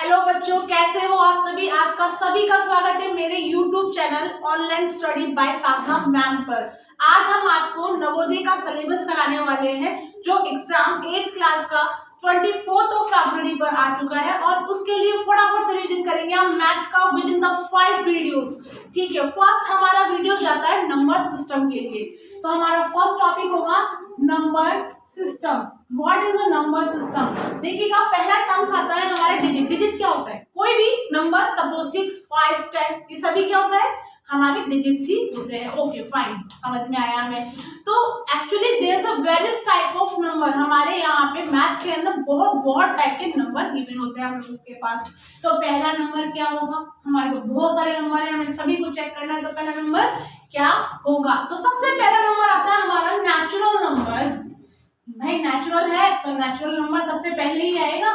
Hello बच्चों, कैसे हो आप सभी। आपका सभी का स्वागत है मेरे YouTube channel online study bye साधना मैम पर। आज हम आपको नवोदय का सिलेबस कराने वाले हैं जो एग्जाम 8th क्लास का 24 फरवरी पर आ चुका है और उसके लिए फटाफट से रिवीजन करेंगे हम मैथ्स का विद इन द 5 वीडियोस। ठीक है, फर्स्ट हमारा वीडियो जाता है नंबर सिस्टम के लिए। तो हमारा फर्स्ट टॉपिक होगा number system. What is a number system? देखिएगा, पहला टर्म्स आता है हमारा डिजिट। डिजिट क्या होता है? कोई भी नंबर, सपोज 6, 5, 10, ये सभी क्या होता है? हमारे डिजिट्स ही होते हैं। ओके फाइन, समझ में आया हमें। तो actually there is a various type of number. हमारे यहाँ पे मैथ्स के अंदर बहुत टाइप के नंबर गिवन होते हैं हम लोगों के पास। तो पहला नंबर क्या होगा? हमारे को बहुत सारे नंबर है, हमें सभी को चेक करना है। तो पहला नंबर क्या होगा? तो सबसे पहला नंबर आता है हमारा नेचुरल नंबर। भाई नेचुरल है तो नेचुरल नंबर सबसे पहले ही आएगा।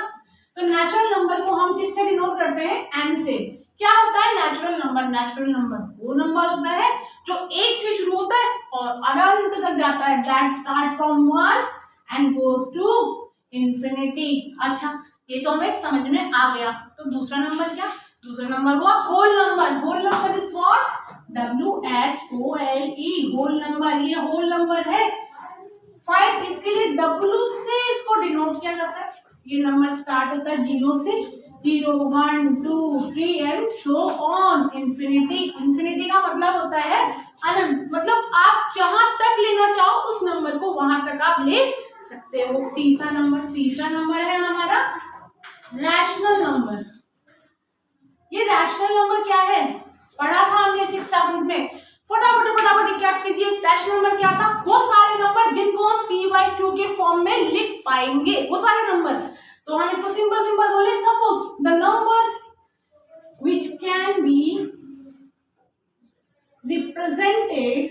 तो नेचुरल नंबर को हम किससे डिनोट करते हैं? एन से। क्या होता है नेचुरल नंबर? नेचुरल नंबर वो नंबर होता है जो एक से शुरू होता है और अनंत तक जाता है। That start from 1 and goes to infinity. अच्छा, ये तो हमें समझ में आ गया। तो दूसरा नंबर क्या? दूसरा नंबर हुआ whole number. Whole number is what? WHOLE, whole number. ये होल नंबर है। 5 इसके लिए W से इसको डिनोट किया जाता है। ये नंबर स्टार्ट होता है 0 से। 0, 1, 2, 3 and so on infinity. Infinity का मतलब होता है अनंत। मतलब आप जहां तक लेना चाहो उस नंबर को वहां तक आप ले सकते हो। तीसरा नंबर है हमारा रैशनल नंबर। ये रैशनल नंबर क्या है? पढ़ा था हमने 6th 7th में। फटाफट याद कीजिए। रैशनल नंबर क्या था? वो सारे नंबर जिनको हम p/q के फॉर्म में लिख पाएंगे, वो सारे नंबर। तो हम इसको सिंपल बोले, suppose the number which can be represented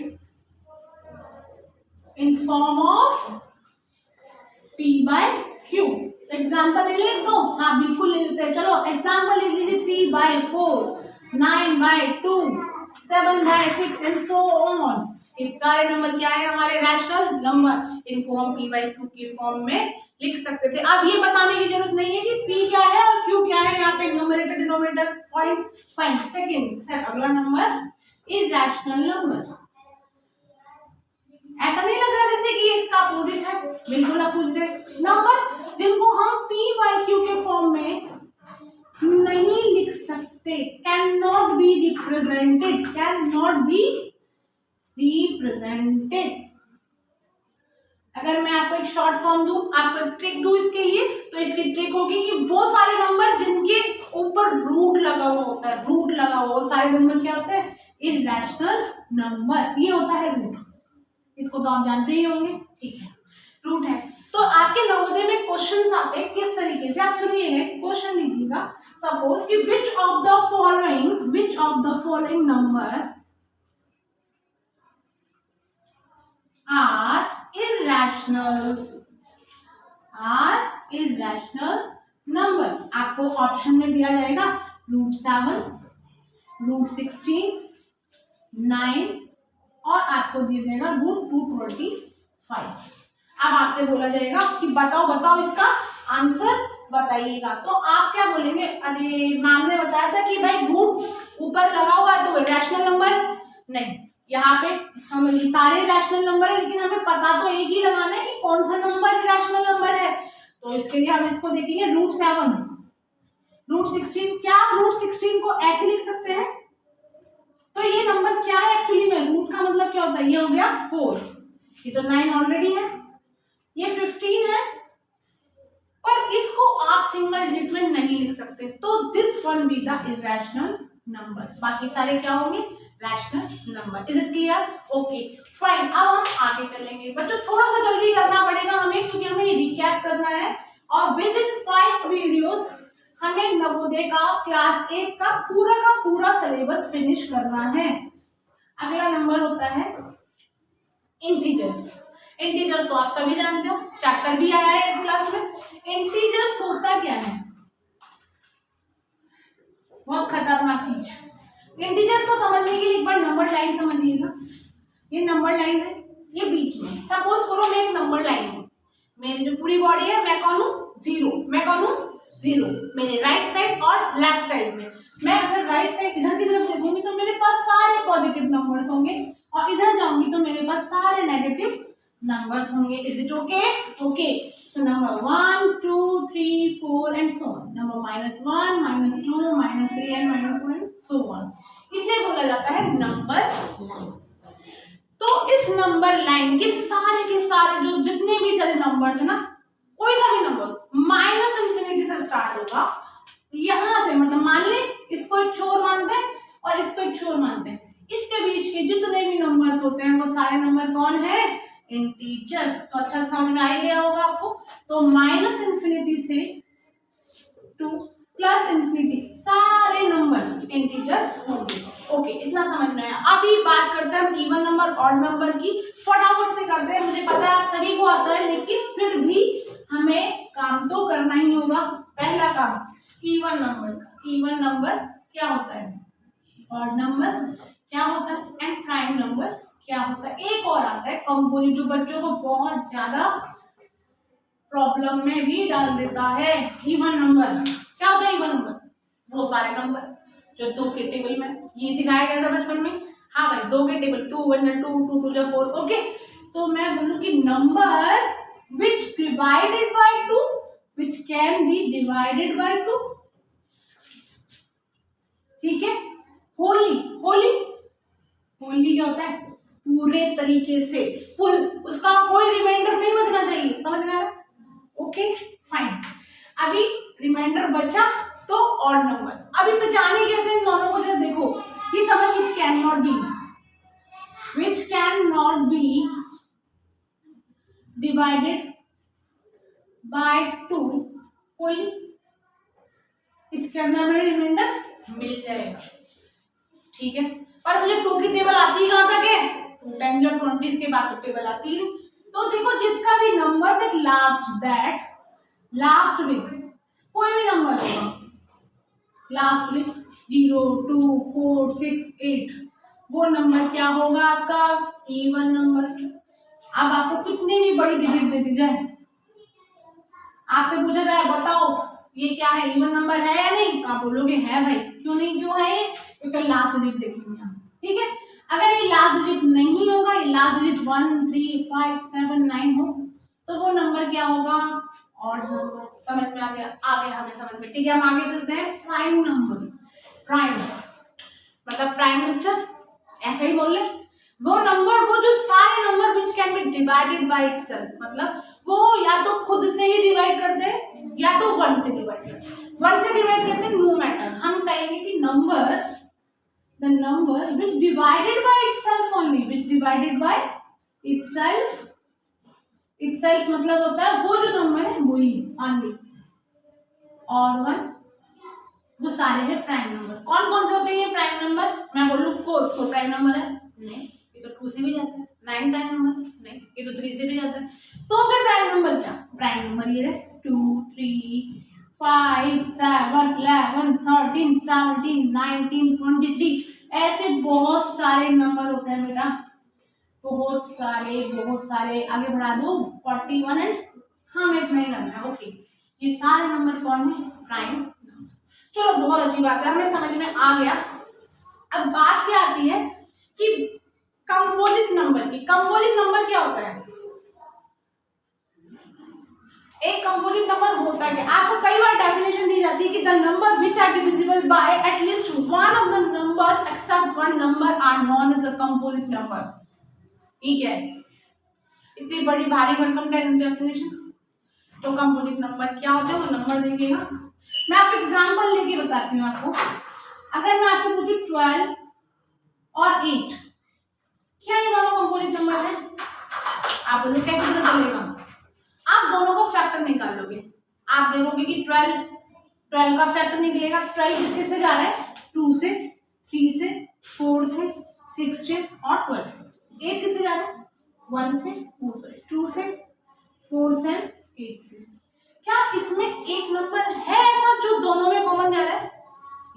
in form of p/q। Example ले ले दो। हाँ बिल्कुल ले लेते हैं। चलो एग्जाम्पल ले लीजिए। 3/4, 9/2, 7/6 एंड सो ऑन। ये सारे नंबर क्या है? हमारे रैशनल नंबर। इनको हम p/q के फॉर्म में लिख सकते थे। अब ये बताने की जरूरत नहीं है कि p क्या है और q क्या है। यहाँ पे numerator denominator point fine. Second अगला नंबर इरैशनल नंबर। ऐसा नहीं लग रहा जैसे कि इसका अपोजिट है? बिल्कुल अपोजिट नंबर जिनको हम p/q के फॉर्म में नहीं लिख सकते। Can not be represented. अगर मैं आपको एक शॉर्ट फॉर्म दूं, आपको ट्रिक दूं इसके लिए, तो इसकी ट्रिक होगी कि वो सारे नंबर जिनके ऊपर रूट लगा हुआ होता है, वो सारे नंबर क्या होते हैं? Irrational number. ये होता है रूट। इसको तो आप जानते ही होंगे। ठीक है, रूट है। तो आपके नवोदय में क्वेश्चंस आते हैं किस तरीके से, आप सुनिएगा। क्वेश्चन लीजिएगा। सपोज कि which of the following number are irrational number. आपको ऑप्शन में दिया जाएगा √7, √16, 9 और आपको दिया जाएगा √225। अब आपसे बोला जाएगा कि बताओ इसका आंसर बताइएगा। तो आप क्या बोलेंगे? अरे मैम ने बताया था कि भाई रूट ऊपर लगा हुआ है तो रैशनल नंबर नहीं। यहाँ पे हम सारे रैशनल नंबर है, लेकिन हमें पता तो एक ही लगाना है कि कौन सा नंबर रैशनल नंबर है। तो इसके लिए हम इसको देखेंगे √7, √16। क्या √16 को ऐसे लिख सकते हैं? तो ये नंबर क्या है एक्चुअली में? रूट का मतलब क्या होता है? ये हो गया 4। ये तो 9 ऑलरेडी है। ये 15 है, पर इसको आप सिंगल डिजिट में नहीं लिख सकते। तो this one be the irrational number. बाकी सारे क्या होंगे? Rational number. Is it clear? Okay fine. अब हम आगे चलेंगे। बच्चों थोड़ा सा जल्दी करना पड़ेगा हमें, क्योंकि हमें रिकैप करना है और विद इन 5 वीडियोस हमें नवोदय का क्लास 8 का पूरा सिलेबस फिनिश करना है। अगला नंबर होता है इंटीजर्स। इंटीजर्स तो आप सभी जानते हो, चैप्टर भी आया है 8th क्लास में। इंटीजर्स होता क्या है? बहुत खतरनाक चीज। इंटीजर्स को समझने के लिए एक बार नंबर लाइन समझिएगा। ये नंबर लाइन है, ये बीच में। सपोज करो मैं एक नंबर लाइन हूं, मेरी जो पूरी बॉडी है, मैं कौन हूं? 0। मैं कौन हूं? 0 मेरे राइट साइड और लेफ्ट साइड में। मैं अगर राइट साइड इधर की तरफ देखूंगी तो मेरे पास सारे पॉजिटिव नंबर्स होंगे और इधर जाऊंगी तो मेरे पास सारे नेगेटिव नंबर्स होंगे। Is it okay? Okay, so number 1 2 3 4 and so on, number -1 -2 -3 and -4 and so on, इसे बोला जाता है नंबर लाइन। तो इस नंबर लाइन के सारे जो जितने भी सारे नंबर्स है ना, कोई सा भी नंबर -इंफिनिटी से स्टार्ट होगा, यहां से मतलब मान ले इसको एक छोर मानते हैं और इसको एक छोर मानते हैं, इसके बीच के जितने भी नंबर्स होते हैं वो सारे नंबर कौन है? इंटीजर। तो अच्छा समझ में आ ही गया होगा आपको। तो -इंफिनिटी से टू +इंफिनिटी सारे नंबर इंटीजर्स होंगे। ओके, इतना समझ में आया। अभी बात करते हैं हम इवन नंबर ऑड नंबर की। फटाफट से करते हैं, मुझे पता है आप सभी को आता है, लेकिन फिर भी हमें काम तो करना ही होगा। पहला काम इवन नंबर का। इवन नंबर क्या होता है, ऑड नंबर क्या होता है, एंड प्राइम नंबर क्या होता है। एक और आता है कंपोजिट, जो बच्चों को बहुत ज्यादा प्रॉब्लम में भी डाल देता है। इवन नंबर क्या होता है? इवन नंबर वो सारे नंबर जो 2 के टेबल में, ये सिखाया गया था बचपन में। हाँ भाई, 2 के टेबल, 2 1 2 2 2 4। ओके, तो मैं बोलूँ कि number which divided by 2, which can be divided by 2। ठीक है, होली होली होली क्या होता है? पूरे तरीके से फुल, उसका कोई रिमाइंडर नहीं बचना चाहिए। समझ में आ रहा? Okay fine. अभी रिमाइंडर बचा तो ऑड नंबर। अभी बचाने कैसे इन दोनों को? जरा देखो, ये समझ which can not be divided by 2 Holi, इसके अंदर हमें रिमाइंडर मिल जाएगा। ठीक है, पर मुझे 2 की टेबल आती ही कहां तक है? 2 टाइम्स 20 के बाद तो टेबल आती है। तो देखो, जिसका भी नंबर तक लास्ट विथ कोई भी नंबर होगा, लास्ट विथ 0 2 4 6 8, वो नंबर क्या होगा आपका? Even number. अब आपको कितनी भी बड़ी डिजिट दे दी जाए, आपसे पूछा जाए बताओ ये क्या है, इवन नंबर है या नहीं, तो आप बोलोगे है भाई। क्यों नहीं, क्यों है? क्योंकि लास्ट डिजिट देखेंगे हम। ठीक है, अगर ये लास्ट डिजिट नहीं होगा, ये लास्ट डिजिट 1 3 5 7 9 हो, तो वो नंबर क्या होगा? Odd number. समझ में आ गया? आगे हमें समझ में। ठीक है, हम आगे चलते हैं। प्राइम नंबर, प्राइम मतलब प्राइम मिनिस्टर, ऐसा ही बोल ले। वो नंबर, वो जो सारे number which can be divided by itself, मतलब वो या तो खुद से ही डिवाइड करते हैं या तो 1 से डिवाइड करते हैं। 1 से डिवाइड करते हैं, नो मैटर, हम कहेंगे कि number, the number which divided by itself only, which divided by itself. Itself मतलब होता है वो जो नंबर है वही, ओनली, और 1, वो सारे हैं प्राइम नंबर। कौन कौन से होते हैं ये प्राइम नंबर? मैं बोलूँ 4 प्राइम नंबर है? नहीं, ये तो 2 से भी जाता है। 9 प्राइम नंबर? नहीं, ये तो 3 से भी जाता है। तो फिर प्राइम नंबर क्या? प्राइम नंबर ये रहे 2 3 5 7 11 13 17 19 23, ऐसे बहुत सारे नंबर होते हैं बेटा, बहुत सारे। आगे बढ़ा दो 41 एंड, हाँ मैं इतना ही करना है। ओके, ये सारे नंबर कौन है? Prime number. चलो बहुत अच्छी बात है, हमें समझ में आ गया। अब बात क्या आती है कि कंपोजिट नंबर की। कंपोजिट नंबर क्या होता है? एक कंपोजिट नंबर होता है, आपको कई बार डेफिनेशन दी जाती है कि the number which are divisible by at least one of the number except one number are known as a composite number. ठीक है, इतनी बड़ी भारी भरकम डेफिनेशन। तो कंपोजिट नंबर क्या होता है? वो नंबर देखिएगा, मैं आपको एग्जांपल लेके बताती हूँ आपको। अगर मैं आपसे पूछूं 12 और 8, क्या ये दोनों कंपोजिट नंबर है? आप बोलो कैसे पता चलेगा? आप दोनों को फैक्टर निकाल लोगे, आप देखोगे कि 12 का फैक्टर निकलेगा। 12 किसके से जा रहा है? 2 से, 3 से, 4 से, 6 से और 12। 8 किससे जा रहा है? 1 से, 2 से, 4 से, 8 से। क्या इसमें एक नंबर है ऐसा जो दोनों में कॉमन जा रहा है?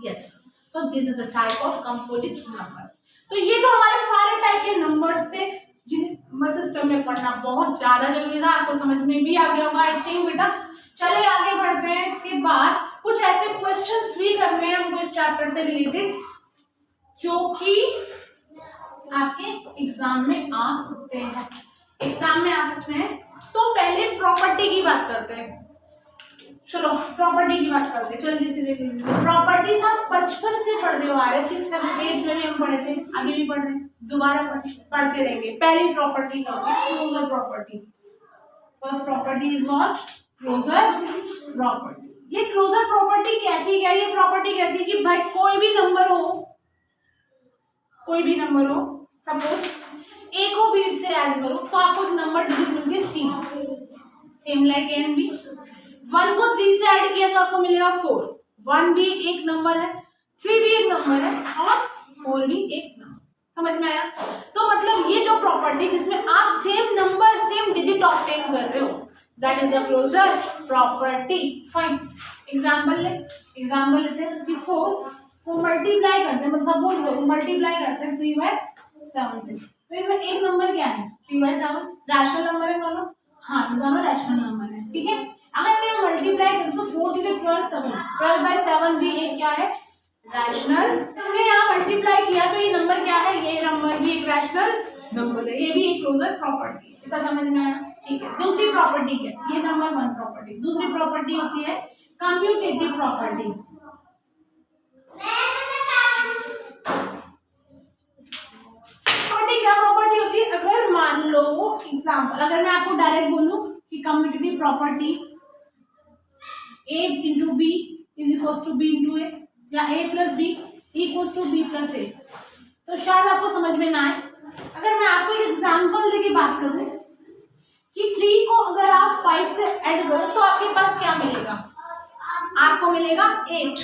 यस, तो this is a type of composite number. तो ये तो हमारे सारे टाइप के नंबर्स थे जिन नंबर सिस्टम में पढ़ना बहुत ज्यादा जरूरी था। आपको समझ में भी आ गया होगा आई थिंक बेटा। चले आगे बढ़ते हैं। इसके बाद कुछ ऐसे क्वेश्चंस भी करने हैं हमको इस चैप्टर से रिलेटेड जो कि आपके एग्जाम में आ सकते हैं, तो पहले प्रॉपर्टी की बात करते हैं। चलो प्रॉपर्टी की बात करते हैं, जल्दी से देख लीजिए। प्रॉपर्टीज हम बचपन से पढ़ते हुए आ रहे हैं, 6, 7, 8 में भी हम पढ़े थे, अभी भी पढ़ रहे हैं, दोबारा पढ़ते रहेंगे। पहली प्रॉपर्टी क्या होती है? Closure property. First property is what? Closure property. ये क्लोजर प्रॉपर्टी कहती क्या? ये प्रॉपर्टी कहती है कि भाई कोई भी नंबर हो, सपोज ए को बी से ऐड करो तो आपको नंबर डिजिट मिलती है C, same like A and B. 1 को 3 से ऐड किया तो आपको मिलेगा 4। 1 भी एक नंबर है, 3 भी एक नंबर है और 4 भी एक नंबर। समझ में आया? तो मतलब ये जो प्रॉपर्टी जिसमें आप same number same digit obtain कर रहे हो, that is the closure property. Fine. Example लेते हैं कि 4 को मल्टीप्लाई करते हैं, मतलब सपोज मल्टीप्लाई करते हैं 3/7 से, तो इसमें एक नंबर क्या है? 3/7 रैशनल नंबर है दोनों। हाँ, दोनों रैशनल नंबर है, ठीक है। अगर मैं मल्टीप्लाई करूं तो 4 × 12 7, 12/7 भी एक क्या है? रैशनल। हमने यहाँ मल्टीप्लाई किया तो ये नंबर क्या है? ये नंबर भी एक रैशनल नंबर है, ये भी एक क्लोजर प्रॉपर्टी है। इतना समझ में आया? ठीक है। दूसरी प्रॉपर्टी क्या? ये नंबर 1 प्रॉपर्टी। दूसरी प्रॉपर्टी होती है कम्यूटेटिव प्रॉपर्टी। क्या प्रॉपर्टी होती है? अगर मान लो एग्जांपल, अगर मैं आपको डायरेक्ट बोलूं कि commutative property a × b = b × a या a + b = b + a, तो शायद आपको समझ में ना आए। अगर मैं आपको एक एग्जांपल देके बात करूं कि 3 को अगर आप 5 से ऐड करो तो आपके पास क्या मिलेगा? आपको मिलेगा 8।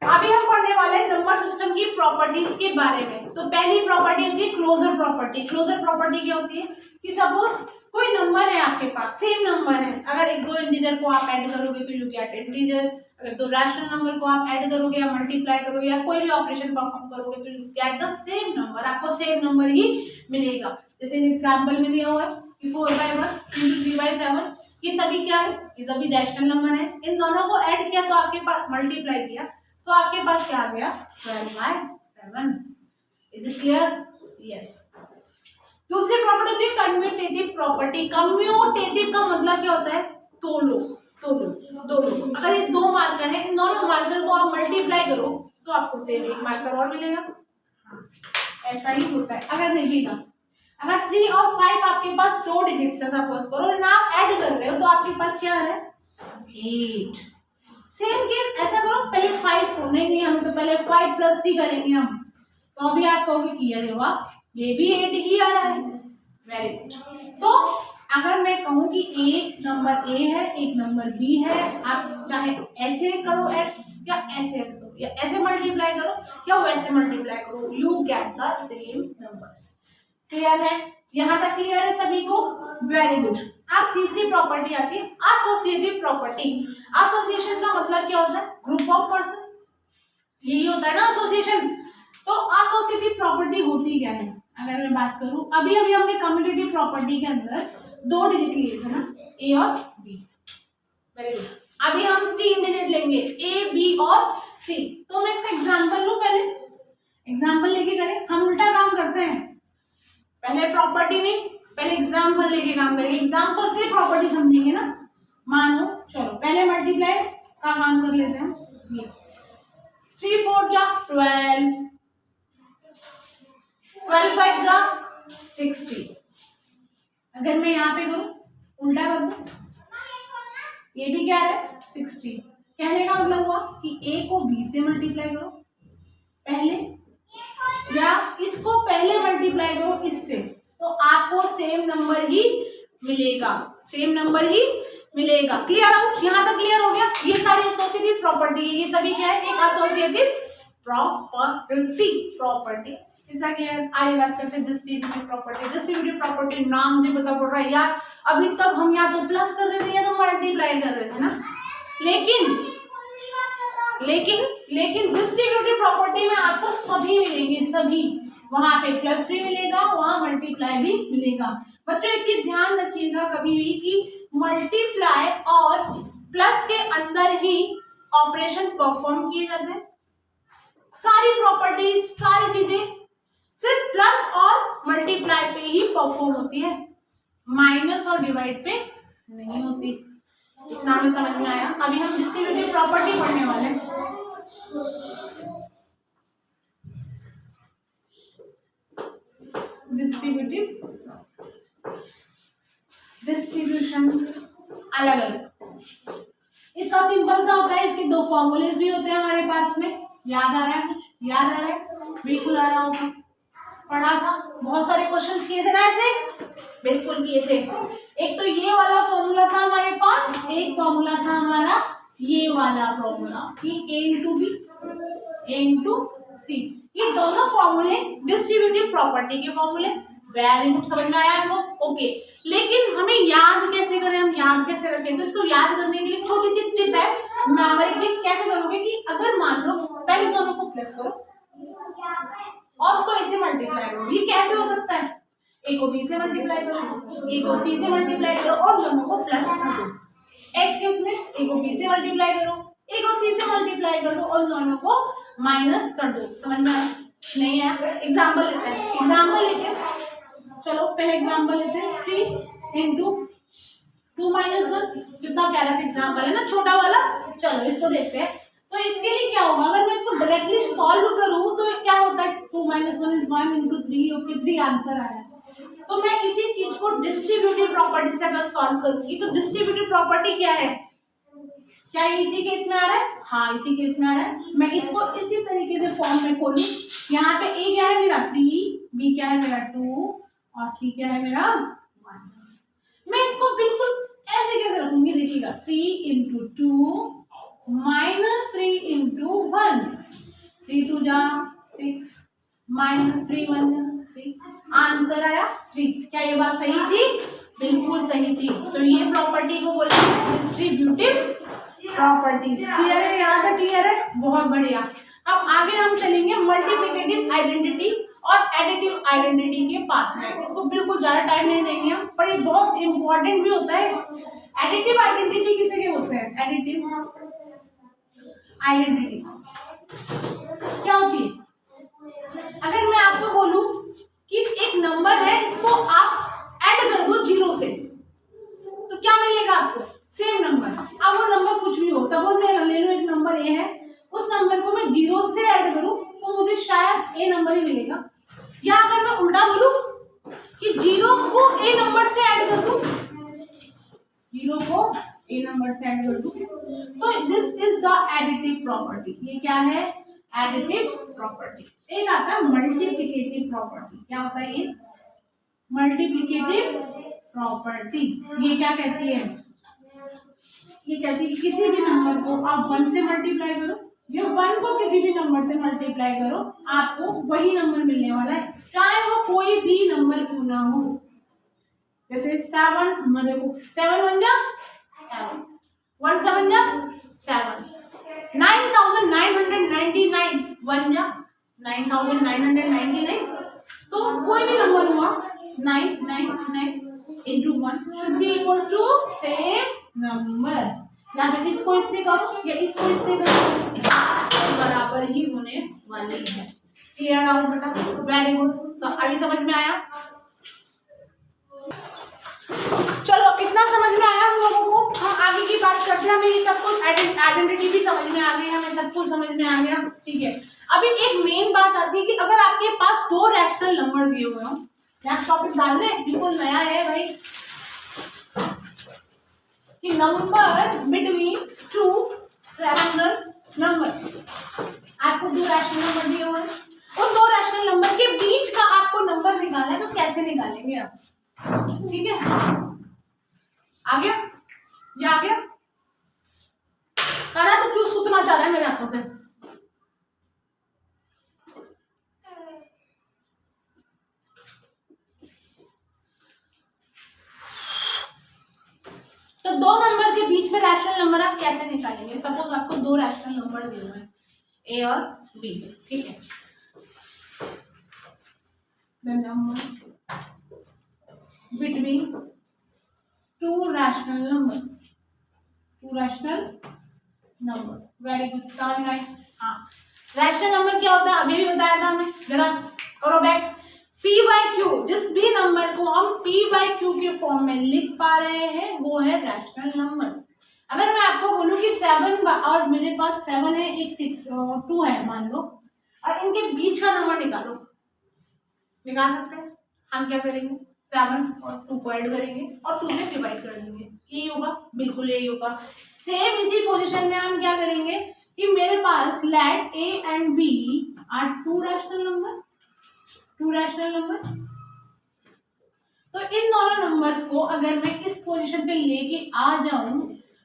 अभी हम पढ़ने वाले हैं नंबर सिस्टम की प्रॉपर्टीज के बारे में। तो पहली प्रॉपर्टी होती है क्लोजर प्रॉपर्टी। क्लोजर प्रॉपर्टी क्या होती है कि सपोज कोई नंबर है आपके पास, सेम नंबर है, अगर एक दो इंटीजर को आप ऐड करोगे तो यू गेट इंटीजर, अगर दो रैशनल नंबर को आप ऐड करोगे या मल्टीप्लाई करोगे या कोई भी ऑपरेशन परफॉर्म करोगे तो you get the same number, आपको सेम नंबर ही मिलेगा। जैसे एग्जांपल में दिया हुआ है कि 4/1 × 3/7, ये सभी क्या है? ये सभी रैशनल नंबर है। इन दोनों को ऐड किया तो आपके पास, मल्टीप्लाई किया तो आपके पास क्या आ गया? 12/7। Is it clear? यस। दूसरी प्रॉपर्टी होती है कम्यूटेटिव प्रॉपर्टी। कम्यूटेटिव का मतलब क्या होता है? दो लोग। अगर ये 2 मार्कर है, इन दोनों मार्कर को आप मल्टीप्लाई करो तो आपको सेम एक मार्कर और मिलेगा। ऐसा ही होता है। अगर देखिएगा, अगर 3 और 5 आपके पास 2 डिजिट्स है सपोज करो, और आप ऐड कर रहे हो तो आपके पास क्या आ रहा है? 8। सेम केस ऐसा करो, पहले 5 को नहीं हम तो पहले 5 + 3 करेंगे हम, तो अभी आप कहोगे कि अरे वाह, ये भी 8 ही आ रहा है। Very good. तो अगर मैं कहूँ कि एक नंबर ए है, एक नंबर बी है, आप चाहे ऐसे करो ऐड या ऐसे ऐड करो या ऐसे मल्टीप्लाई करो या वैसे मल्टीप्लाई करो, you get the same number. Clear है? यहाँ तक क्लियर है सभी को? Very good. अब तीसरी प्रॉपर्टी आती है एसोसिएटिव प्रॉपर्टी। एसोसिएशन का मतलब क्या होता है? ग्रुप ऑफ पर्सन, यही होता है ना एसोसिएशन। तो एसोसिएटिव प्रॉपर्टी होती क्या है? अगर मैं बात करूं, अभी हमने कम्यूटेटिव प्रॉपर्टी के अंदर 2 डिजिट लिए थे ना, ए और बी। Very good. अभी हम 3 डिजिट लेंगे, ए बी और सी। तो मैं इसका एग्जांपल लूं, पहले एग्जांपल लेके करें। हम उल्टा काम करते हैं, पहले प्रॉपर्टी नहीं, पहले एग्जांपल लेके काम करेंगे। एग्जांपल से प्रॉपर्टी समझेंगे ना। मानो चलो पहले मल्टीप्लाई का काम कर लेते हैं। ये 3 4 जा 12, 12 5 जा 60। अगर मैं यहाँ पे करूं, उल्टा कर दूं, ये भी क्या है? 60। कहने का मतलब हुआ कि ए को बी से मल्टीप्लाई करो पहले, या इसको पहले मल्टीप्लाई करो इससे, तो आपको सेम नंबर ही मिलेगा, सेम नंबर ही मिलेगा। Clear out? यहाँ तक क्लियर हो गया? ये सारी एसोसिएटिव प्रॉपर्टी है, ये सभी क्या है? एक एसोसिएटिव प्रॉपर्टी। इतना क्लियर? आगे बात करते हैं डिस्ट्रीब्यूटिव प्रॉपर्टी। डिस्ट्रीब्यूटिव प्रॉपर्टी नाम से पता पड़ रहा है यार, अभी तक हम या तो प्लस कर रहे थे या तो मल्टीप्लाई कर रहे थे ना, लेकिन डिस्ट्रीब्यूटिव प्रॉपर्टी में आपको सभी मिलेंगे, सभी। वहां पे प्लस भी मिलेगा, वहां मल्टीप्लाई भी मिलेगा। बच्चों एक चीज ध्यान रखिएगा कभी भी कि मल्टीप्लाई और प्लस के अंदर ही ऑपरेशन परफॉर्म किए जाते हैं। सारी प्रॉपर्टीज सारी चीजें सिर्फ प्लस और मल्टीप्लाई पे ही परफॉर्म होती है, माइनस और डिवाइड पे नहीं होती। इतना हमें समझ में आया। अभी हम डिस्ट्रीब्यूटिव प्रॉपर्टी पढ़ने वाले हैं। डिस्ट्रीब्यूशंस अलग अलग। इसका सिंपल सा होता है, इसके दो फॉर्मूलेज भी होते हैं हमारे पास में। याद आ रहा है? कुछ याद आ रहा है? बिल्कुल आ रहा होगा, पढ़ा था, बहुत सारे क्वेश्चंस किए थे ना ऐसे, बिल्कुल किए थे। एक तो ये वाला फॉर्मूला था हमारे पास, एक फॉर्मूला था हमारा ये वाला फॉर्मूला कि a into B a into C. ये दोनों फॉर्मूले डिस्ट्रीब्यूटिव प्रॉपर्टी के फॉर्मूले। वेरी गुड, समझ में आया आपको? ओके, लेकिन हमें याद कैसे करें, हम याद कैसे रखें? तो इसको याद करने के लिए छोटी सी टिप है, मेमोरी टिप। कैसे करोगे कि अगर मान लो पहले दोनों को प्लस करो और उसको ए से मल्टीप्लाई करो। ये कैसे हो सकता है? ए को बी से मल्टीप्लाई करो, ए को सी से मल्टीप्लाई करो और दोनों को प्लस कर दो। इस केस में ए को बी से मल्टीप्लाई करो, ए को सी से मल्टीप्लाई कर दो और दोनों को माइनस कर दो। समझ में आया? नहीं है? एग्जाम्पल लेते हैं, एग्जाम्पल लेते हैं। चलो पहले एग्जाम्पल लेते हैं। 3 इंटू 2 माइनस 1। कितना प्यारा सा एग्जाम्पल है ना, छोटा वाला। चलो इसको देखते हैं। तो इसके लिए क्या होगा, अगर मैं इसको डायरेक्टली सॉल्व करूं तो क्या होता है? 2 minus 1 is 1 into 3। Okay, 3 answer आया। तो मैं इसी चीज को डिस्ट्रीब्यूटिव प्रॉपर्टी से अगर सॉल्व करूंगी तो डिस्ट्रीब्यूटिव प्रॉपर्टी क्या है? क्या ये इसी केस में आ रहा है? हाँ, इसी केस में आ रहा है। मैं इसको इसी तरीके से फॉर्म में खोलूं। यहाँ पे ए क्या है मेरा? 3, बी क्या है मेरा? 2 और सी क्या है मेरा? 1। मैं इसको बिल्कुल ऐसे कैसे रखूंगी? देखिएगा, 3 इंटू 2 माइनस 3 इंटू 1। 3 2 जा 6 माइनस 3 1 3। आंसर आया 3। क्या ये बात सही थी? बिल्कुल सही थी। तो ये प्रॉपर्टी को बोलते हैं डिस्ट्रीब्यूटिव प्रॉपर्टीज। क्लियर है? यहाँ तक क्लियर है? बहुत बढ़िया। अब आगे हम चलेंगे मल्टीप्लिकेटिव आइडेंटिटी और एडिटिव आइडेंटिटी के पास में। इसको बिल्कुल ज्यादा टाइम नहीं देंगे हम, पर ये बहुत इंपॉर्टेंट भी होता है। एडिटिव आइडेंटिटी किसे के होते हैं? एडिटिव आइडेंटिटी क्या होती है? अगर मैं आपको बोलूं कि एक नंबर है, इसको आप ऐड कर दो 0 से, तो क्या मिलेगा आपको? Same number. अब वो नंबर कुछ भी हो, सपोज मैं ले लूं एक नंबर ए है, उस नंबर को मैं 0 से ऐड करूं तो मुझे शायद ए नंबर ही मिलेगा। या अगर मैं उल्टा बोलूं कि 0 को ए नंबर से ऐड कर दूं, 0 को ए नंबर से ऐड कर दूं, तो this is the additive property. ये क्या है? Additive property. एक आता है मल्टीप्लिकेटिव प्रॉपर्टी। क्या होता है ये? Multiplicative property. ये क्या कहती है? ये कहती है कि किसी भी नंबर को आप 1 से मल्टीप्लाई करो, या 1 को किसी भी नंबर से मल्टीप्लाई करो, आपको वही नंबर मिलने वाला है, चाहे वो कोई भी नंबर क्यों ना हो। जैसे 7, देखो 7 1 जा 7, 1 7 जा 7, 9999 1 जा 9999। तो कोई भी नंबर हुआ 999 into 1 should be equals to same number। या फिर इसको इससे करो या इसको इससे करो, बराबर ही होने वाली है। क्लियर आउट बेटा? Very good. अभी समझ में आया? चलो इतना समझ में आया हम लोगों को। हम आगे की बात करते हैं। हमें ये सब कुछ आइडेंटिटी भी समझ में आ गई, हमें सब कुछ समझ में आ गया। ठीक है, अभी एक मेन बात आती है कि अगर आपके पास 2 रैशनल नंबर दिए हुए हो, नेक्स्ट टॉपिक डाल दे, बिल्कुल नया है भाई, कि नंबर बिटवीन 2 रैशनल नंबर। आपको 2 रैशनल नंबर दिए हुए हैं, उन 2 रैशनल नंबर के बीच का आपको नंबर निकालना है, तो कैसे निकालेंगे आप? ठीक है, आ गया? ये आ गया? करा तो क्यों सुतना चाह रहा है मेरे हाथों से? तो 2 नंबर के बीच में रैशनल नंबर आप कैसे निकालेंगे? सपोज आपको 2 रैशनल नंबर दिए हुए हैं, ए और बी। ठीक है, between two rational number, two rational number. Very good, समझ में आई। हाँ, रैशनल नंबर क्या होता है अभी भी बताया था हमने, जरा करो बैक। पी बाई क्यू, जिस भी नंबर को हम पी बाई क्यू के फॉर्म में लिख पा रहे हैं वो है रैशनल नंबर। अगर मैं आपको बोलूं कि 7 और मेरे पास 7 है, एक 6 और 2 है मान लो, और इनके बीच का नंबर निकालो, निकाल सकते हैं। हम क्या करेंगे, 7 और 2 को ऐड करेंगे और 2 से डिवाइड कर देंगे, यही होगा, बिल्कुल यही होगा। सेम इसी पोजीशन में हम क्या करेंगे कि मेरे पास let A and B are two rational number, two rational number. तो इन दोनों नंबर्स को अगर मैं इस पोजीशन पे लेके आ जाऊं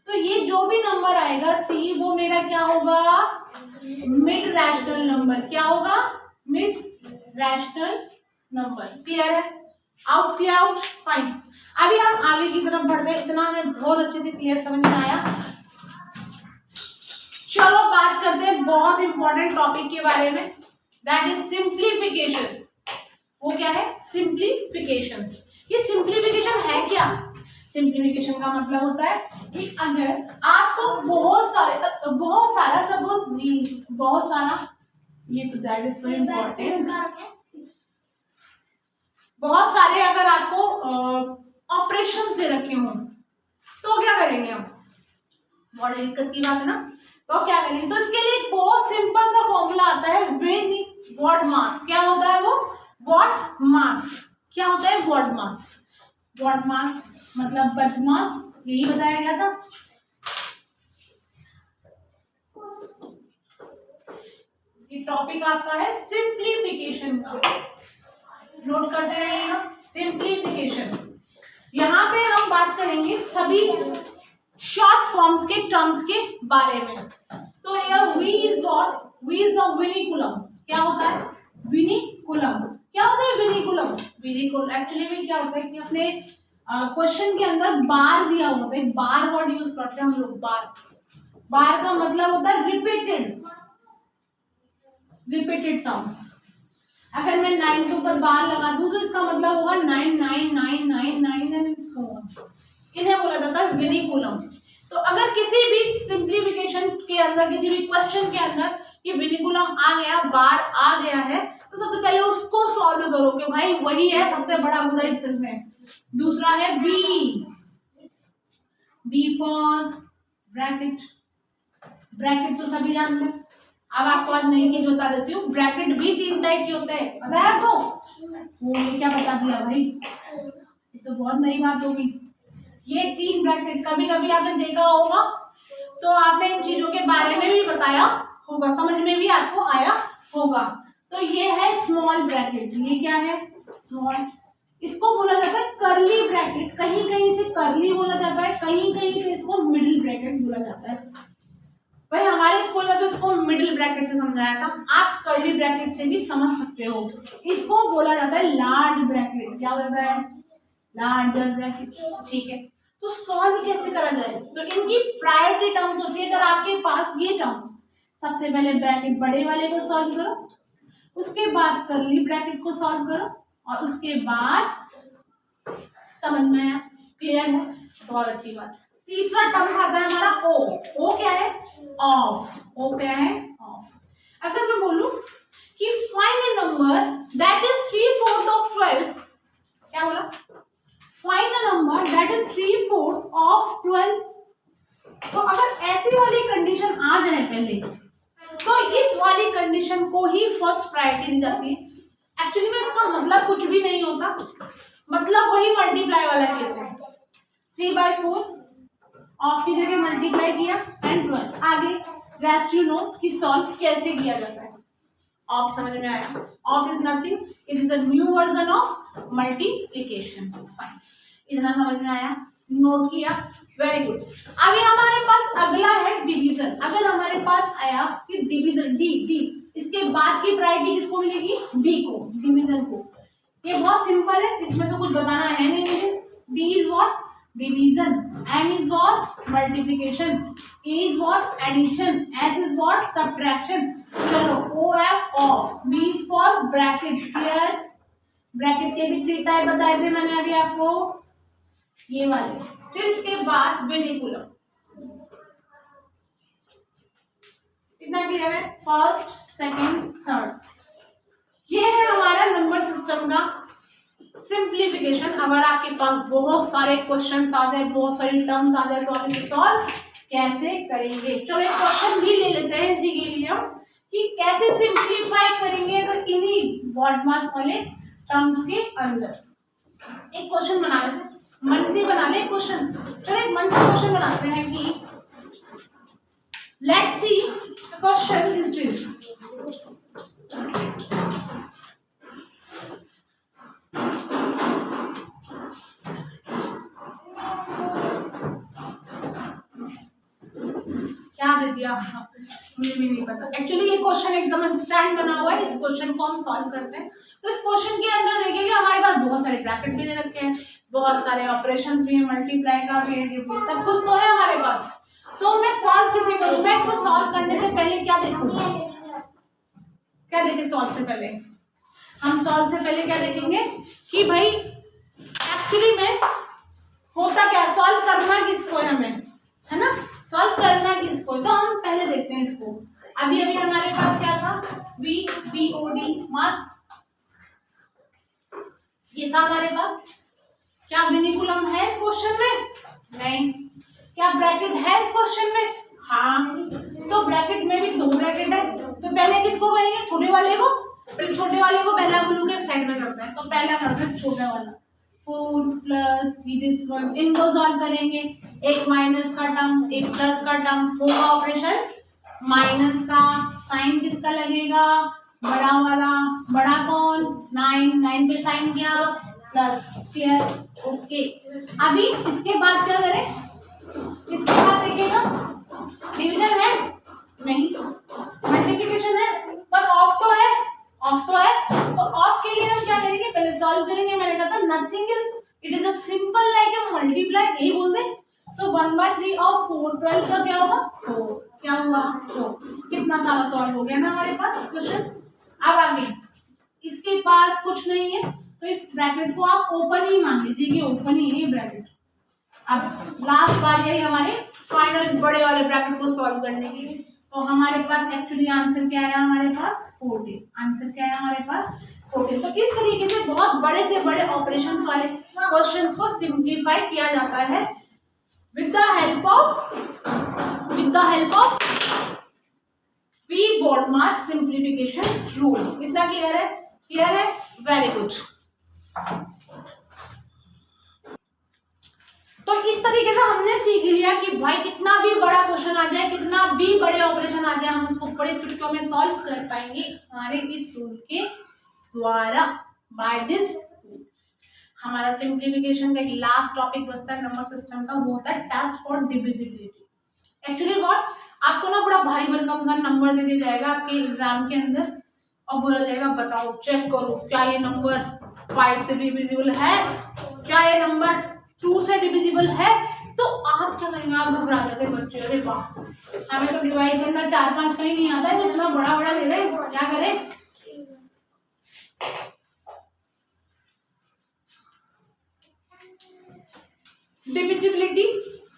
तो ये जो भी नंबर आएगा सी, वो मेरा क्या होगा, मिड रैशनल नंबर। क्या होगा, मिड रैशनल नंबर। क्लियर है, आउट क्लियर आउट, फाइन। अभी हम आगे की तरफ बढ़ते हैं, इतना हमें बहुत अच्छे से क्लियर समझ में आया। चलो बात करते हैं बहुत इंपॉर्टेंट टॉपिक के बारे में, दैट इज सिंप्लीफिकेशन। वो क्या है, सिंप्लीफिकेशंस। ये सिंप्लीफिकेशन है क्या, सिंप्लीफिकेशन का मतलब होता है कि अगर आपको बहुत सारा सपोज बहुत सारा, ये तो दैट इज सो इम्पोर्टेंट, बहुत सारे अगर आपको ऑपरेशन से रखे हों तो क्या करेंगे हम, बहुत दिक्कत की बात है ना। तो क्या करेंगे, तो इसके लिए बहुत सिंपल सा फॉर्मूला आता है, व्हाट मास। क्या होता है वो, व्हाट मास। क्या होता है व्हाट मास, व्हाट मास मतलब बदमाश, यही बताया गया था। ये टॉपिक आपका है सिंप्लीफिकेशन का, नोट करते रहिएगा, सिंप्लीफिकेशन। यहाँ पे हम बात करेंगे सभी शॉर्ट फॉर्म्स के टर्म्स के बारे में। तो यार V is what, V is the vinculum. क्या होता है विनिकुलम, क्या होता है विनिकुलम, विनिकुलम एक्चुअली में क्या होता है कि अपने क्वेश्चन के अंदर बार दिया होता है, बार वर्ड यूज करते हैं हम लोग। बार का मतलब होता है रिपीटेड टर्म्स। अगर मैं 9 के ऊपर बार लगा दूं तो इसका मतलब होगा 99999 एंड सो ऑन। इन्हें बोला जाता है विनिकुलम। तो अगर किसी भी सिंप्लीफिकेशन के अंदर, किसी भी क्वेश्चन के अंदर ये विनिकुलम आ गया, बार आ गया है, तो सबसे पहले उसको सॉल्व करो कि भाई वही है सबसे बड़ा बुरा इसमें। दूसरा है बी फॉर ब्रैकेट। ब्रैकेट तो सभी जानते हैं, अब आपको आज नई चीज बता देती हूँ। ब्रैकेट भी 3 टाइप के होते हैं, पता है आपको? वो ये क्या बता दिया भाई, ये तो बहुत नई बात होगी। ये 3 ब्रैकेट कभी कभी आपने देखा होगा, तो आपने इन चीजों के बारे में भी बताया होगा, समझ में भी आपको आया होगा। तो ये है स्मॉल ब्रैकेट, ये क्या है स्मॉल, इसको बोला जाता है करली ब्रैकेट। कहीं कहीं से करली बोला जाता है, कहीं कहीं से इसको मिडिल ब्रैकेट बोला जाता है। भाई हमारे स्कूल में तो इसको मिडिल ब्रैकेट से समझाया था, आप करली ब्रैकेट से भी समझ सकते हो। इसको बोला जाता है लार्ज ब्रैकेट। क्या बोला जाता है, लार्जर ब्रैकेट। ठीक है, तो सॉल्व कैसे करा जाए, तो इनकी प्रायोरिटी टर्म्स होती है। अगर आपके पास ये टर्म, सबसे पहले ब्रैकेट बड़े वाले को सॉल्व करो, उसके बाद करली ब्रैकेट को सॉल्व करो, और उसके बाद समझ में आया, क्लियर है, बहुत अच्छी बात। तीसरा टर्म आता है हमारा ओ। ओ क्या है, ऑफ। ओ क्या है, ऑफ। अगर मैं बोलूं कि find a number that is 3/4 of 12, क्या बोला, find a number that is 3/4 of 12। तो अगर ऐसी वाली कंडीशन आ जाए पहले, तो इस वाली कंडीशन को ही फर्स्ट प्रायोरिटी दी जाती है। एक्चुअली में इसका मतलब कुछ भी नहीं होता, मतलब वही मल्टीप्लाई वाला केस है। 3/4 ऑफ की जगह मल्टीप्लाई किया एंड 12, आगे रेस्ट यू नो कि सॉल्व कैसे किया जाता है। ऑफ समझ में आया, of is nothing, it is a new version of multiplication. Fine, इतना समझ में आया, नोट किया, वेरी गुड। अभी हमारे पास अगला है डिवीजन। अगर हमारे पास आया कि डिवीजन डी, इसके बाद की प्रायोरिटी किसको मिलेगी, डी को, डिवीजन को। ये बहुत सिंपल है, इसमें तो कुछ बताना है नहीं मुझे। D is what, division, M is what, multiplication, A is what, addition, S is what, subtraction. चलो O F of, B is for bracket, clear, bracket के भी 3 टाइप बताए थे मैंने अभी आपको, ये वाले। फिर इसके बाद विनिकुलम, कितना क्लियर है? First, second, third. ये है हमारा नंबर सिस्टम का सिंप्लीफिकेशन। अगर आपके पास बहुत सारे क्वेश्चंस आ जाए, बहुत सारी टर्म्स आ जाए, तो आप इसे सॉल्व कैसे करेंगे? चलो एक क्वेश्चन भी ले लेते हैं इसी के लिए हम, कि कैसे सिंप्लीफाई करेंगे अगर इन्हीं BODMAS वाले टर्म्स के अंदर। एक क्वेश्चन बना लेते हैं, मन से बना ले क्वेश्चन। चलो एक मन से क्वेश्चन बनाते हैं कि let's see the question is this. क्या दे दिया मुझे भी नहीं पता। एक्चुअली ये क्वेश्चन एकदम इंस्टेंट बना हुआ है, इस क्वेश्चन को हम सॉल्व करते हैं। तो इस क्वेश्चन के अंदर देखिए हमारे पास बहुत सारे ब्रैकेट भी दे रखे हैं, बहुत सारे ऑपरेशंस भी हैं, मल्टीप्लाई का भी, सब कुछ तो है हमारे पास। तो मैं सॉल्व कैसे करूं? मैं इसको सॉल्व करने से पहले क्या देखूंगा? क्या देखें सॉल्व से पहले? हम सॉल्व से पहले क्या देखेंगे कि भाई एक्चुअली में होता क्या, सॉल्व करना किसको है हमें, है ना? सॉल्व करना किसको? तो हम पहले देखते हैं इसको। अभी अभी हमारे पास क्या था? VBOD मास, ये था हमारे पास। क्या विनिकुलम है इस क्वेश्चन में? नहीं। क्या ब्रैकेट है इस क्वेश्चन में? हाँ। तो ब्रैकेट में भी 2 ब्रैकेट है, तो पहले किसको करेंगे? छोटे वाले को। पहले छोटे वाले को पहला बोलू के साइड में करते हैं, तो पहला करते हैं छोटा वाला। 4 प्लस दिस वन, इनको सॉल्व करेंगे। एक माइनस का टर्म, एक प्लस का टर्म, होगा ऑपरेशन माइनस का। साइन किसका लगेगा? बड़ा वाला। बड़ा कौन? 9 पे साइन किया प्लस। क्लियर? ओके। अभी इसके बाद क्या करें? इसके बाद देखिएगा डिवीजन है नहीं, मल्टीप्लिकेशन है, पर ऑफ तो है। ऑफ तो है, तो ऑफ के लिए हम क्या करेंगे? पहले सॉल्व करेंगे। मैंने कहा था nothing is, it is a simple like a multiply, यही बोल दे। तो 1/3 ऑफ 4, 12 का क्या होगा? 4। क्या हुआ? 4। कितना सारा सॉल्व हो गया ना हमारे पास क्वेश्चन। अब आगे इसके पास कुछ नहीं है, तो इस ब्रैकेट को आप ओपन ही मान लीजिए कि ओपन ही है ब्रैकेट। अब लास्ट बार यही हमारे फाइनल बड़े वाले ब्रैकेट को सॉल्व करने की। तो हमारे पास एक्चुअली आंसर क्या आया? हमारे पास 14। आंसर क्या आया हमारे पास? 14। तो इस तरीके से बहुत बड़े से बड़े ऑपरेशंस वाले क्वेश्चंस को सिंप्लीफाई किया जाता है with the help of BODMAS simplification rule। कितना क्लियर है? क्लियर है? Very good. तो इस तरीके से हमने सीख लिया कि भाई कितना भी बड़ा क्वेश्चन आ जाए, कितना भी बड़े ऑपरेशन आ जाए, हम उसको बड़े चुटकियों में सॉल्व कर पाएंगे हमारे इस रूल के द्वारा। बाय दिस हमारा सिंप्लीफिकेशन का एक लास्ट टॉपिक बचता है नंबर सिस्टम का, वो होता है test for divisibility. Actually what, आपको ना बड़ा भारी भरकम सा नंबर दे दिया जाएगा आपके एग्जाम के अंदर और बोला जाएगा बताओ, चेक करो क्या ये नंबर 5 से डिविजिबल है, क्या ये नंबर 2 से डिविजिबल है। तो आप क्या करेंगे? आप घबरा जाते हैं बच्चे, अरे वाह हमें तो डिवाइड करना 4-5 का ही नहीं आता है, तो इतना बड़ा बड़ा दे रहे, क्या करें? डिविजिबिलिटी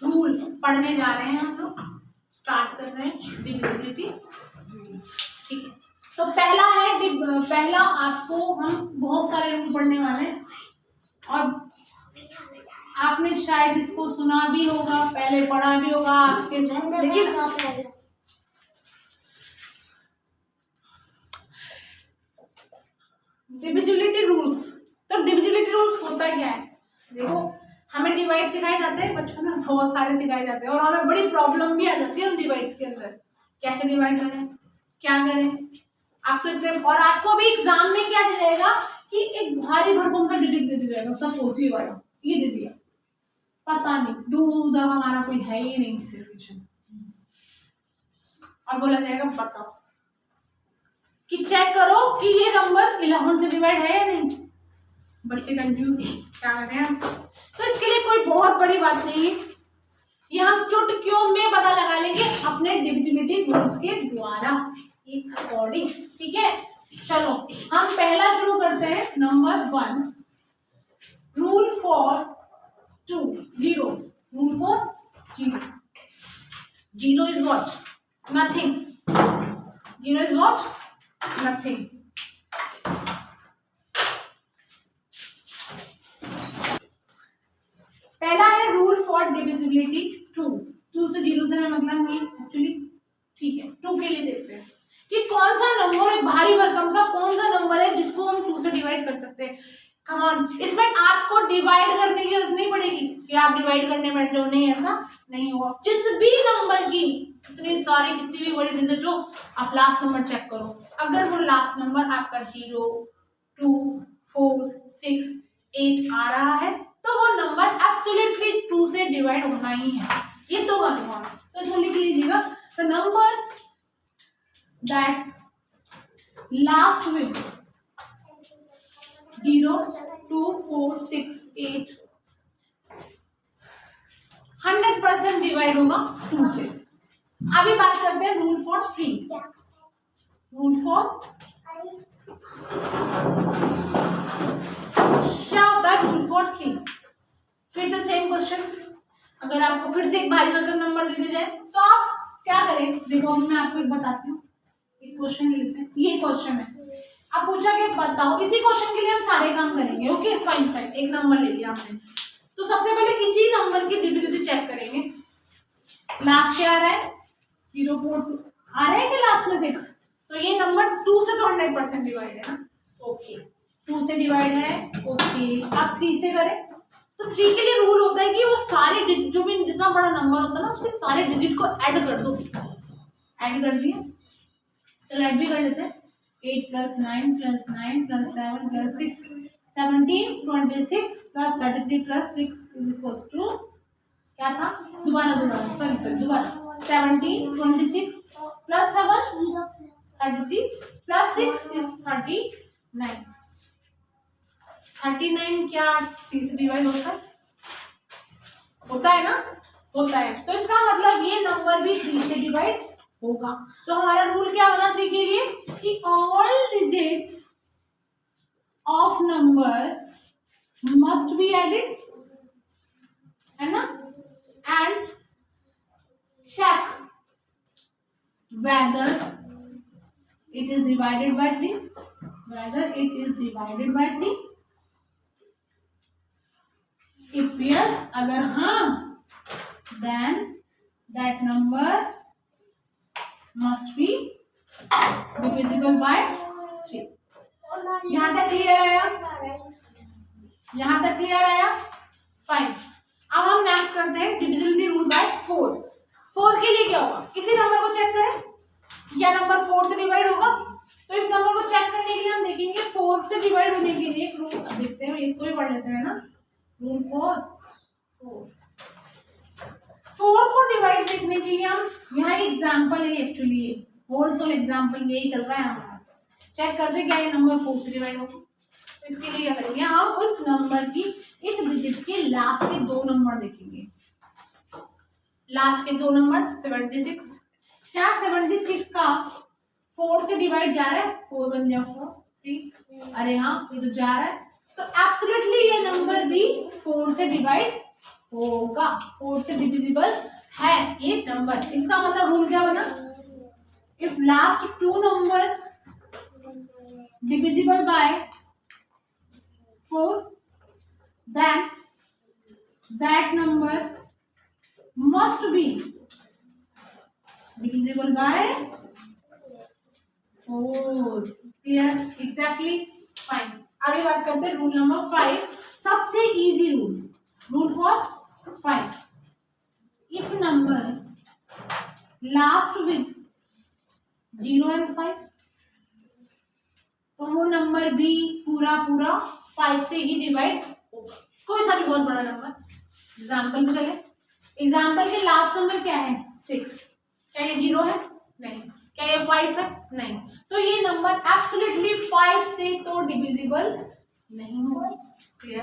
रूल पढ़ने जा रहे हैं हम लोग, स्टार्ट कर रहे हैं डिविजिबिलिटी। ठीक है, तो पहला है पहला आपको हम बहुत सारे रूल पढ़ने वाले हैं और आपने शायद इसको सुना भी होगा, पहले पढ़ा भी होगा आपके, लेकिन डिविजिबिलिटी रूल्स। तो डिविजिबिलिटी रूल्स होता क्या है? देखो हमें डिवाइड सिखाए जाते हैं बच्चों में, बहुत सारे सिखाए जाते हैं और हमें बड़ी प्रॉब्लम भी आ जाती है उन डिवाइड्स के अंदर, कैसे डिवाइड करें, क्या करें। आप तो इतने, और आपको भी एग्जाम में क्या दे जाएगा कि एक भारी भरकम सा डिजिट दे दिया जाएगा, सपोज ये वाला, ये दे दिया, पता नहीं दूध हमारा कोई है ही नहीं सिचुएशन, और बोला जाएगा बताओ कि चेक करो कि ये नंबर 11 से डिवाइड है या नहीं। बच्चे कंफ्यूज, क्या करें हम? तो इसके लिए कोई बहुत बड़ी बात नहीं है, ये हम चुटकियों में पता लगा लेंगे अपने डिविजिबिलिटी रूल्स के द्वारा एक अकॉर्डिंग। ठीक है, चलो हम पहला शुरू करते हैं, number 1, rule for 2, 0, rule for 0. 0 is what? Nothing. 0 is what? Nothing. पहला है रूल फॉर डिविजिबिलिटी 2. 2 से 0 से मतलब नहीं एक्चुअली, ठीक है. 2 के लिए देखते हैं कि कौन सा नंबर, एक भारी भरकम सा कौन सा नंबर है जिसको हम 2 से डिवाइड कर सकते हैं. कम ऑन, इसमें आपको डिवाइड करने की जरूरत नहीं पड़ेगी कि आप डिवाइड करने बैठ जाओ, नहीं ऐसा नहीं होगा. जिस भी नंबर की इतनी सारी कितनी भी बड़ी डिजिट हो, आप लास्ट नंबर चेक करो. अगर वो लास्ट नंबर आपका 0, 2, 4, 6, 8 आ रहा है तो वो नंबर एब्सोल्युटली 2 से डिवाइड होना ही है. ये तो कंफर्म है. तो इसको लिख लीजिएगा. The number that last with 0, 2, 4, 6, 8 100% divide होगा 2 से. अभी बात करते हैं रूल फॉर 3. रूल फॉर क्या होता है? Rule for 3. फिर से सेम क्वेश्चंस. अगर आपको फिर से एक भारी भरकम नंबर दे दिया जाए तो आप क्या करें? देखो मैं आपको एक बताती हूँ. एक क्वेश्चन लेते हैं. ये क्वेश्चन है, आप पूछा कि बताओ. इसी क्वेश्चन के लिए हम सारे काम करेंगे. Okay fine fine. एक नंबर ले लिया हमने, तो सबसे पहले इसी नंबर की डिविजिबिलिटी चेक करेंगे. लास्ट क्या आ रहा है? 0.2 आ रहा है कि लास्ट में 6? तो ये नंबर 2 से तो 100% डिवाइड है ना. ओके 2 से डिवाइड है. ओके आप 3 से करें तो 3 के लिए रूल होता है कि वो सारे डिजिट, जो भी जितना बड़ा नंबर होता है ना, उसके सारे डिजिट को ऐड कर दो. ऐड कर दिए. चलो ऐड भी कर लेते हैं. 8 + 9 + 9 + 7 + 6 17 26 + 33 + 6 = क्या था? दोबारा 17 26 + 7 33 + 6 is 39. 39 क्या 3 से डिवाइड होता है? होता है ना? होता है. तो इसका मतलब ये नंबर भी 3 से डिवाइड होगा. तो हमारा रूल क्या बना 3 के लिए कि all digits of number must be added, है ना, and check whether it is divided by 3. Whether it is divided by 3. If yes, अगर हाँ, then that number must be divisible by 3. यहाँ तक क्लियर आया? यहाँ तक क्लियर आया? फाइन. अब हम नेक्स्ट करते हैं डिविजिबिलिटी रूल बाय 4. 4 के लिए क्या होगा? किसी नंबर को चेक करें, या नंबर 4 से डिवाइड होगा. तो इस नंबर को चेक करने के लिए हम देखेंगे 4 से डिवाइड होने के लिए एक रूल देखते हैं. इसको भी पढ़ लेते हैं ना. रूल 4 को डिवाइड देखने के लिए हम यहाँ एग्जाम्पल है. एक्चुअली होलसेल एग्जाम्पल यही चल रहा है हमारा. चेक करते क्या ये नंबर 4 से डिवाइड होगा. तो इसके लिए क्या करेंगे? हम उस नंबर की इस डिजिट के लास्ट के 2 नंबर देखेंगे. लास्ट के 2 नंबर 76. क्या 76 का 4 से डिवाइड जा रहा है? 4 बन जाए 4 3. अरे हाँ ये तो जा रहा है. तो एब्सोल्युटली ये नंबर भी 4 से डिवाइड होगा. 4 से डिविजिबल है ये नंबर. इसका मतलब रूल क्या बना? If last 2 number divisible by 4, then that number must be divisible by 4. Clear? Exactly. Fine. आगे बात करते हैं रूल नंबर 5. सबसे easy rule. Rule for 5. If number last with 0 and 5, तो वो नंबर भी पूरा 5 से ही डिवाइड होगा. कोई सा भी बहुत बड़ा नंबर. एग्जाम्पल में चले. एग्जाम्पल के लास्ट नंबर क्या है? 6. क्या ये 0 है? नहीं. क्या ये 5 है? नहीं. तो ये नंबर एब्सोल्युटली 5 से तो डिविजिबल नहीं होगा. क्लियर?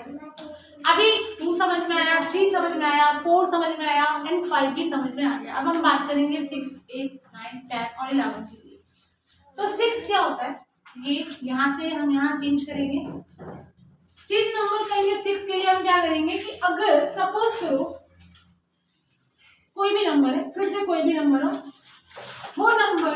अभी 2 समझ में आया, 3 समझ में आया, 4 समझ में आया एंड 5 भी समझ में आ गया. अब हम बात करेंगे 6, 8, 9, 10 और 11 के लिए. तो 6 क्या होता है? ये यहाँ से हम यहाँ चेंज करेंगे, चेंज नंबर करेंगे 6 के लिए हम क्या करेंगे कि अगर सपोज करो कोई भी नंबर है, फिर से कोई भी नंबर हो, वो नंबर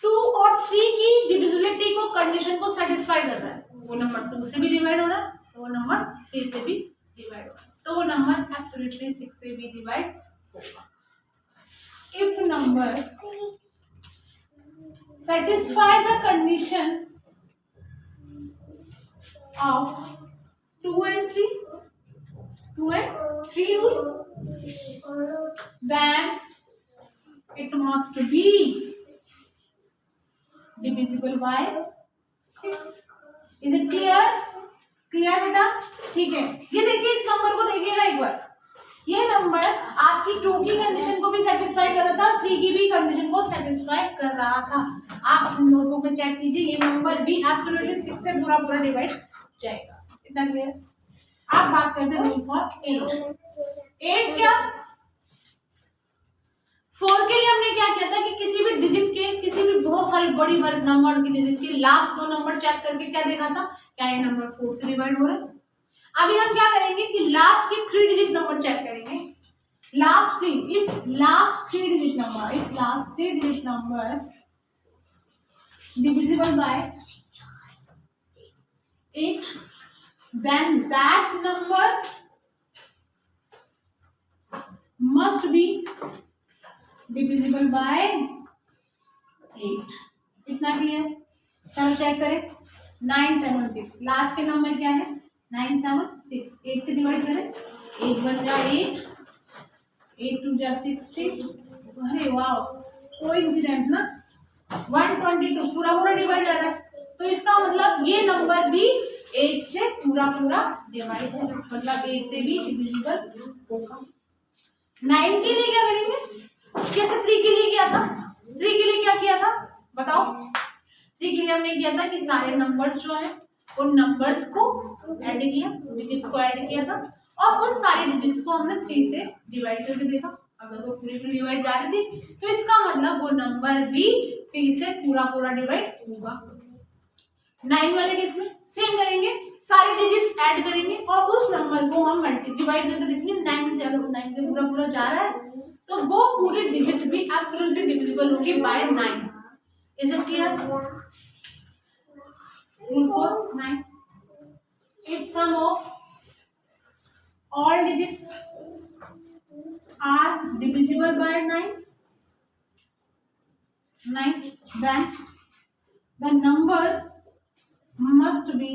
2 और 3 की डिविजिबिलिटी को कंडीशन को सेटिस्फाई कर रहा है, वो नंबर 2 से भी डिवाइड हो रहा है, वो नंबर 3 से भी डिवाइड हो रहा है, तो वो नंबर एब्सोल्युटली 6 से भी डिवाइड होगा। If number satisfy the condition of 2 and 3 rule, then it must be divisible by 6. Is it clear? Clear बेटा? ठीक है, ये देखिए इस नंबर को देखिएगा एक बार, ये नंबर आपकी 2 की कंडीशन को भी सेटिस्फाई कर रहा था और 3 की भी कंडीशन को सेटिस्फाई कर रहा था। आप नोटबुक में चेक कीजिए, ये नंबर भी एब्सोल्युटली 6 से पूरा पूरा डिवाइड जाएगा। इतना क्लियर? आप बात करते हैं रूल फॉर 8 क्या 4 के लिए हमने क्या किया था कि किसी भी डिजिट के, किसी भी बहुत सारी बड़ी नंबर की डिजिट के लास्ट 2 नंबर चेक करके क्या देखा था, क्या ये नंबर 4 से डिवाइड हो रहा है। अभी हम क्या करेंगे कि लास्ट के 3 डिजिट नंबर चेक करेंगे, last 3, if last 3 digit number divisible by 8, then that number must be divisible by 8। इतना क्लियर? चलो चेक करें, 976 लास्ट के नंबर क्या है, 976, 8 से डिवाइड करें, 8 1 जा 8, 8 2 जा 16, अरे वाह कोइंसिडेंट ना, 122 पूरा पूरा डिवाइड जा रहा है, तो इसका मतलब ये नंबर भी 8 से पूरा पूरा डिवाइड है, मतलब 8 से भी डिविजिबल होगा। 9 के लिए क्या करेंगे, कैसे 3 के लिए किया था, 3 के लिए क्या किया था बताओ, 3 के लिए हमने किया था कि सारे नंबर्स जो है उन नंबर्स को ऐड किया, डिजिट्स को ऐड किया था और उन सारे डिजिट्स को हमने 3 से डिवाइड करके देखा, अगर वो पूरी पूरी डिवाइड जा रही थी तो इसका मतलब वो नंबर भी 3 से पूरा पूरा डिवाइड होगा। 9 वाले केस में सेम करेंगे, सारे डिजिट्स ऐड करेंगे और उस नंबर को हम डिवाइड करके देखेंगे 9 से, अगर 9 से पूरा पूरा जा रहा है तो वो पूरी डिजिट भी एब्सोल्युटली डिविजिबल होगी by 9। Is it clear? Rule for 9, if sum of all digits are divisible by 9, then the number must be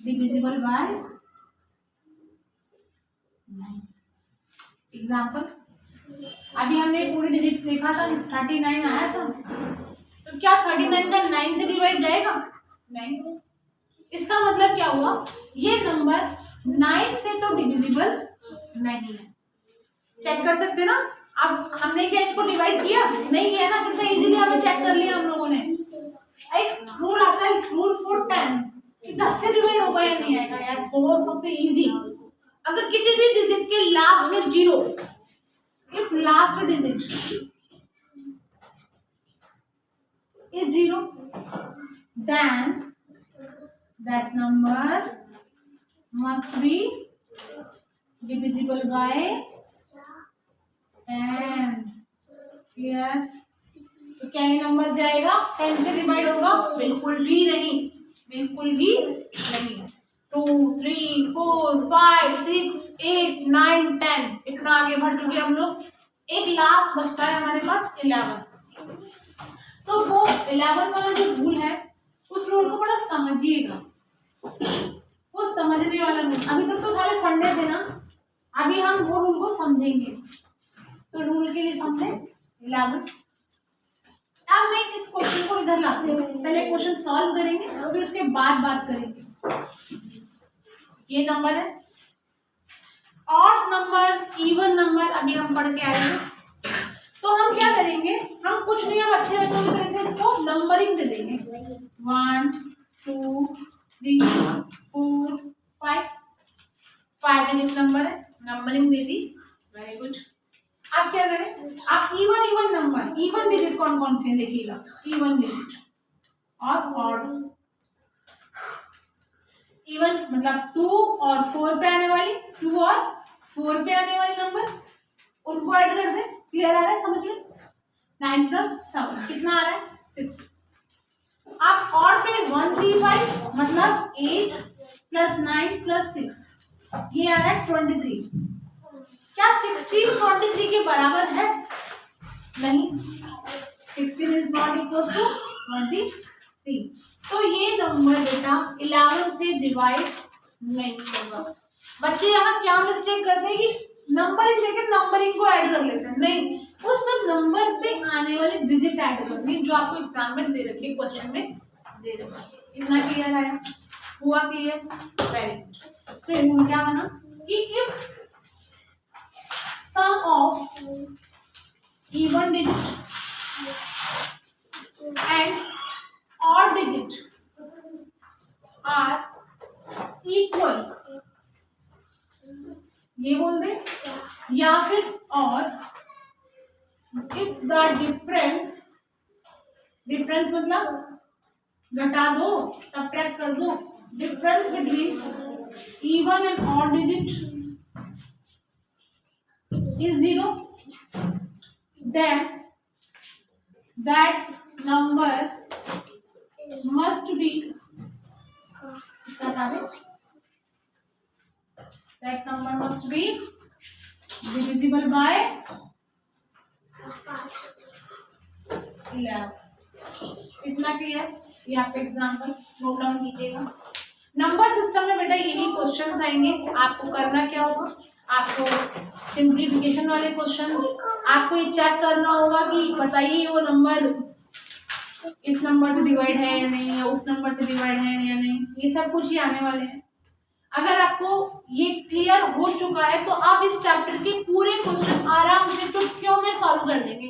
divisible by 9। Example, अभी हमने पूरी डिजिट देखा था, 39 आया था, तो क्या 39 का 9 से डिवाइड जाएगा? नहीं। इसका मतलब क्या हुआ, ये नंबर 9 से तो डिविजिबल नहीं है। चेक कर सकते ना, अब हमने क्या इसको डिवाइड किया? नहीं किया ना, कितना इजीली हमें चेक कर लिया हम लोगों ने। एक रूल आता है, रूल फॉर 10, कि 10 से डिवाइड होगा या नहीं आएगा यार, बहुत सबसे इजी। अगर किसी भी डिजिट के लास्ट में 0, if last digit is 0, then that number must be divisible by 10। Clear? तो क्या ये नंबर जाएगा 10 से डिवाइड होगा? बिल्कुल भी नहीं, बिल्कुल भी नहीं। 2 3 4 5 6 8 9 10 इतना आगे बढ़ चुके हम लोग। एक लास्ट बचता है हमारे पास 11। तो वो 11 वाला जो रूल है उस रूल को बड़ा समझिएगा, वो समझने वाला रूल। अभी तक तो सारे फंडे थे ना, अभी हम वो रूल को समझेंगे। तो रूल के लिए समझे 11। अब मैं इस क्वेश्चन को इधर लाते हैं, पहले क्वेश्चन सॉल्व करेंगे फिर उसके बाद बात करेंगे। ये नंबर है ऑड नंबर, इवन नंबर अभी हम पढ़ के आएंगे। तो हम क्या करेंगे, हम कुछ नहीं, हम अच्छे बच्चों की तरह से इसको नंबरिंग दे देंगे। 1 2 3 4 5 डिजिट नंबर है, नंबरिंग दे दी। Very good. आप क्या करें, आप इवन नंबर, इवन डिजिट कौन कौन से देखिएगा, इवन डिजिट और ऑड। इवन मतलब 2 और 4 पे आने वाली, 2 और 4 पे आने वाली नंबर उनको ऐड कर दे। क्लियर आ रहा है समझ में? 9 + 7 कितना आ रहा है 6। आप ऑड पे 1 3 5 मतलब 8 + 9 + 6 ये आ रहा है 23। क्या 16 23 के बराबर है? नहीं, 16 इज नॉट इक्वल टू 23। तो ये नंबर बेटा 11 से डिवाइड नहीं होगा। बच्चे यहाँ क्या मिस्टेक करते हैं कि नंबरिंग देके नंबरिंग को ऐड कर लेते हैं। नहीं, उस नंबर पे आने वाले डिजिट ऐड करनी जो आपको एग्जाम में दे रखी है, क्वेश्चन में दे रखी। इतना क्लियर आया? हुआ क्लियर? Very good. तो रूल क्या बना कि if sum of even digit and odd digit are equal, ये बोल दे, या फिर और इफ द डिफरेंस, डिफरेंस मतलब घटा दो, सब्ट्रैक्ट कर दो, difference between even and odd digit is 0, then that number must be, that number must be divisible by 11। इतना क्लियर? ये आप एग्जाम्पल नोट डाउन कीजिएगा। नंबर सिस्टम में बेटा यही क्वेश्चंस आएंगे। आपको करना क्या होगा, आपको सिंप्लीफिकेशन वाले क्वेश्चंस, आपको ये चेक करना होगा कि बताइए वो नंबर इस नंबर से डिवाइड है या नहीं, या उस नंबर से डिवाइड है या नहीं, ये सब कुछ ही आने वाले हैं। अगर आपको ये क्लियर हो चुका है तो आप इस चैप्टर के पूरे क्वेश्चन आराम से चुटकियों में सॉल्व कर देंगे।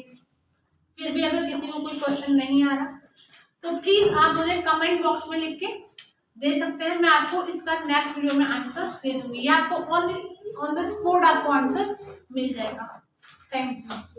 फिर भी अगर किसी को कोई क्वेश्चन नहीं आ रहा तो प्लीज आप मुझे कमेंट बॉक्स में लिख के दे सकते हैं, मैं आपको इसका नेक्स्ट वीडियो में आंसर दे दूंगी, या आपको ऑन द स्पॉट आपको आंसर मिल जाएगा। Thank you.